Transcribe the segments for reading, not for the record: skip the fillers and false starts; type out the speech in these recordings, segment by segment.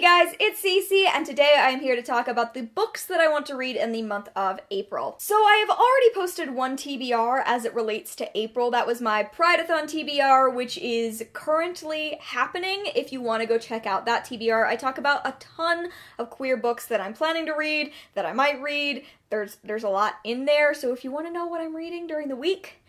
guys, it's Cece, and today I am here to talk about the books that I want to read in the month of April. So I have already posted one TBR as it relates to April. That was my Prideathon TBR, which is currently happening. If you want to go check out that TBR, I talk about a ton of queer books that I'm planning to read, that I might read. There's a lot in there, so if you want to know what I'm reading during the week,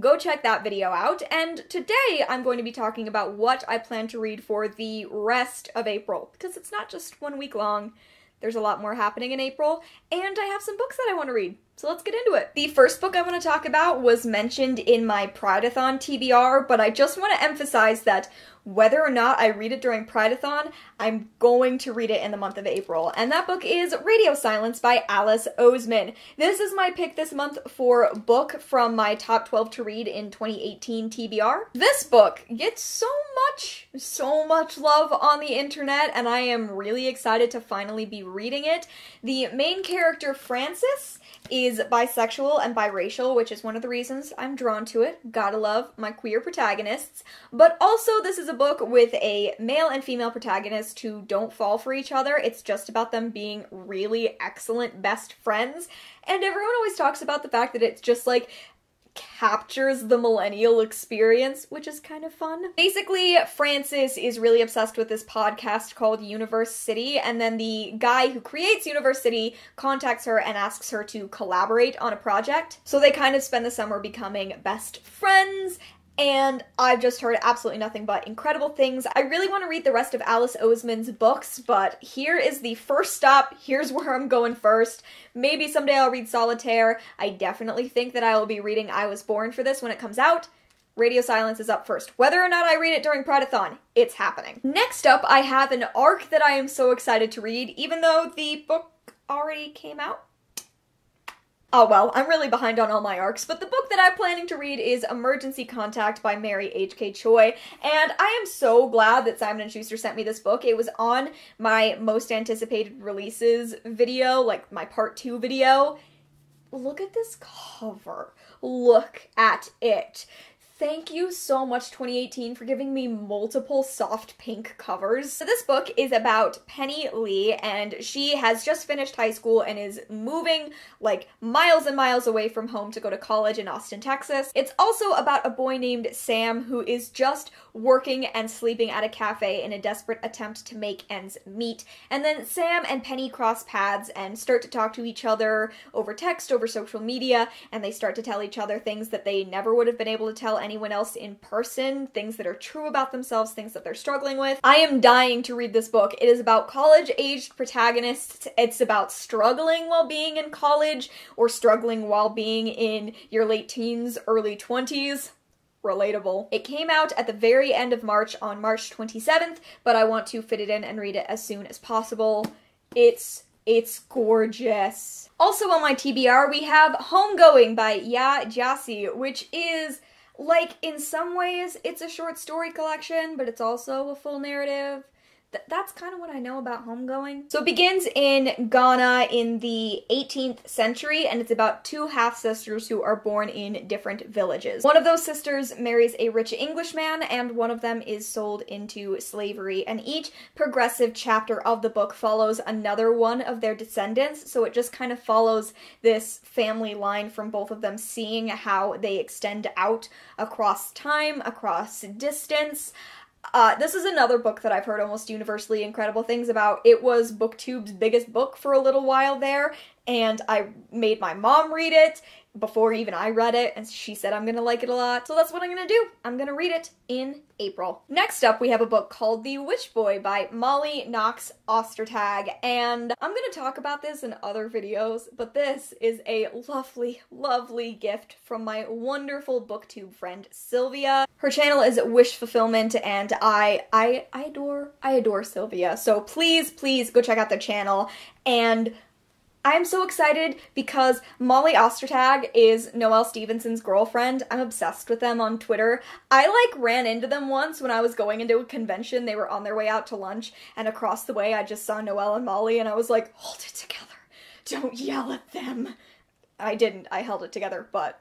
go check that video out. And today I'm going to be talking about what I plan to read for the rest of April, because it's not just 1 week long. There's a lot more happening in April, and I have some books that I want to read. So let's get into it. The first book I want to talk about was mentioned in my Prideathon TBR, but I just want to emphasize that whether or not I read it during Prideathon, I'm going to read it in the month of April. And that book is Radio Silence by Alice Oseman. This is my pick this month for book from my top 12 to read in 2018 TBR. This book gets so much love on the internet, and I am really excited to finally be reading it. The main character, Frances, is bisexual and biracial, which is one of the reasons I'm drawn to it. Gotta love my queer protagonists. But also, this is a book with a male and female protagonist who don't fall for each other. It's just about them being really excellent best friends. And everyone always talks about the fact that it's just like captures the millennial experience, which is kind of fun. Basically, Frances is really obsessed with this podcast called Universe City, and then the guy who creates Universe City contacts her and asks her to collaborate on a project. So they kind of spend the summer becoming best friends, and I've just heard absolutely nothing but incredible things. I really want to read the rest of Alice Oseman's books, but here is the first stop. Here's where I'm going first. Maybe someday I'll read Solitaire. I definitely think that I will be reading I Was Born for this when it comes out. Radio Silence is up first. Whether or not I read it during Prideathon, it's happening. Next up, I have an arc that I am so excited to read, even though the book already came out. Oh well, I'm really behind on all my arcs, but the book that I'm planning to read is Emergency Contact by Mary H.K. Choi, and I am so glad that Simon & Schuster sent me this book. It was on my most anticipated releases video, like my part 2 video. Look at this cover. Look at it. Thank you so much, 2018, for giving me multiple soft pink covers. So this book is about Penny Lee, and she has just finished high school and is moving like miles and miles away from home to go to college in Austin, Texas. It's also about a boy named Sam who is just working and sleeping at a cafe in a desperate attempt to make ends meet. And then Sam and Penny cross paths and start to talk to each other over text, over social media, and they start to tell each other things that they never would have been able to tell anyone else in person, things that are true about themselves, things that they're struggling with. I am dying to read this book. It is about college-aged protagonists. It's about struggling while being in college, or struggling while being in your late teens, early 20s. Relatable. It came out at the very end of March on March 27th, but I want to fit it in and read it as soon as possible. It's gorgeous. Also on my TBR, we have Homegoing by Yaa Gyasi, which is, like, in some ways, it's a short story collection, but it's also a full narrative. That's kind of what I know about Homegoing. So it begins in Ghana in the 18th century, and it's about two half-sisters who are born in different villages. One of those sisters marries a rich Englishman, and one of them is sold into slavery, and each progressive chapter of the book follows another one of their descendants, so it just kind of follows this family line from both of them, seeing how they extend out across time, across distance. This is another book that I've heard almost universally incredible things about. It was BookTube's biggest book for a little while there, and I made my mom read it before even I read it, and she said I'm gonna like it a lot, so that's what I'm gonna do. I'm gonna read it in April. Next up, we have a book called The Witch Boy by Molly Knox Ostertag, and I'm gonna talk about this in other videos, but this is a lovely, lovely gift from my wonderful BookTube friend, Sylvia. Her channel is Wish Fulfillment, and I adore Sylvia, so please go check out their channel. And I'm so excited because Molly Ostertag is Noelle Stevenson's girlfriend. I'm obsessed with them on Twitter. I like ran into them once when I was going into a convention. They were on their way out to lunch, and across the way I just saw Noelle and Molly, and I was like, hold it together. Don't yell at them. I didn't. I held it together, but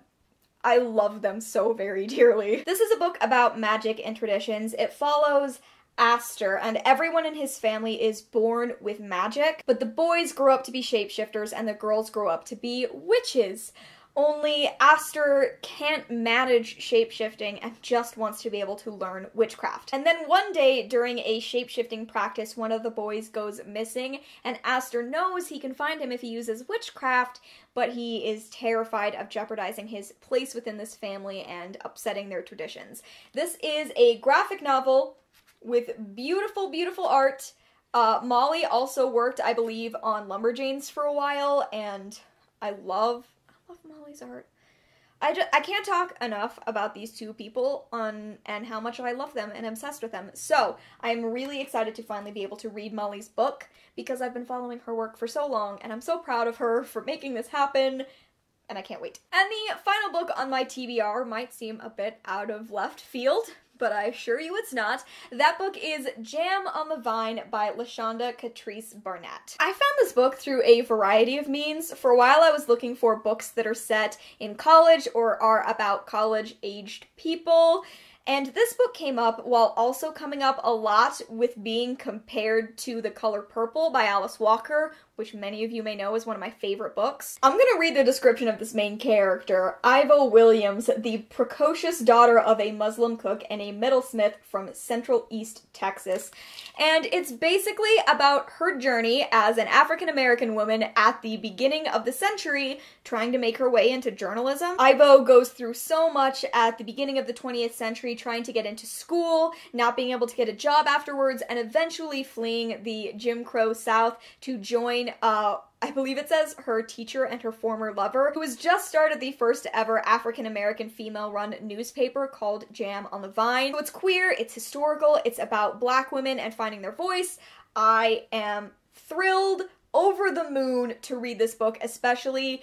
I love them so very dearly. This is a book about magic and traditions. It follows Aster, and everyone in his family is born with magic, but the boys grow up to be shapeshifters and the girls grow up to be witches. Only Aster can't manage shapeshifting and just wants to be able to learn witchcraft. And then one day during a shapeshifting practice, one of the boys goes missing, and Aster knows he can find him if he uses witchcraft, but he is terrified of jeopardizing his place within this family and upsetting their traditions. This is a graphic novel with beautiful, beautiful art. Molly also worked, I believe, on Lumberjanes for a while, and I love Molly's art. I can't talk enough about these two people and how much I love them and I'm obsessed with them. So I'm really excited to finally be able to read Molly's book because I've been following her work for so long and I'm so proud of her for making this happen. And I can't wait. And the final book on my TBR might seem a bit out of left field, but I assure you it's not. That book is Jam on the Vine by LaShonda Katrice Barnett. I found this book through a variety of means. For a while I was looking for books that are set in college or are about college-aged people. And this book came up while also coming up a lot with being compared to The Color Purple by Alice Walker, which many of you may know is one of my favorite books. I'm gonna read the description of this main character. Ivo Williams, the precocious daughter of a Muslim cook and a metalsmith from Central East Texas. And it's basically about her journey as an African-American woman at the beginning of the century trying to make her way into journalism. Ivo goes through so much at the beginning of the 20th century trying to get into school, not being able to get a job afterwards, and eventually fleeing the Jim Crow South to join I believe it says her teacher and her former lover, who has just started the first ever African-American female-run newspaper called Jam on the Vine. So it's queer, it's historical, it's about Black women and finding their voice. I am thrilled, over the moon to read this book, especially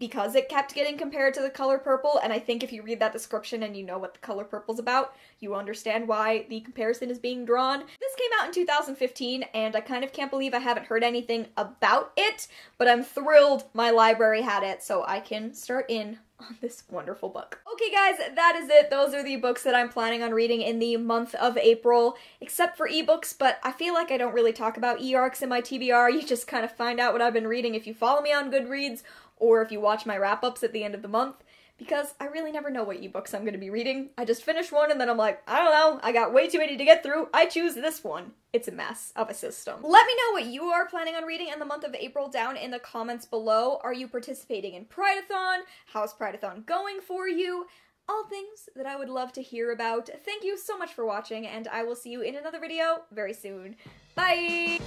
because it kept getting compared to The Color Purple, and I think if you read that description and you know what The Color Purple's about, you understand why the comparison is being drawn. This came out in 2015, and I kind of can't believe I haven't heard anything about it, but I'm thrilled my library had it, so I can start in on this wonderful book. Okay guys, that is it. Those are the books that I'm planning on reading in the month of April, except for ebooks, but I feel like I don't really talk about e-arcs in my TBR. You just kind of find out what I've been reading if you follow me on Goodreads, or if you watch my wrap-ups at the end of the month, because I really never know what ebooks I'm going to be reading. I just finish one and then I'm like, I don't know, I got way too many to get through, I choose this one. It's a mess of a system. Let me know what you are planning on reading in the month of April down in the comments below. Are you participating in Prideathon? How's Prideathon going for you? All things that I would love to hear about. Thank you so much for watching, and I will see you in another video very soon. Bye!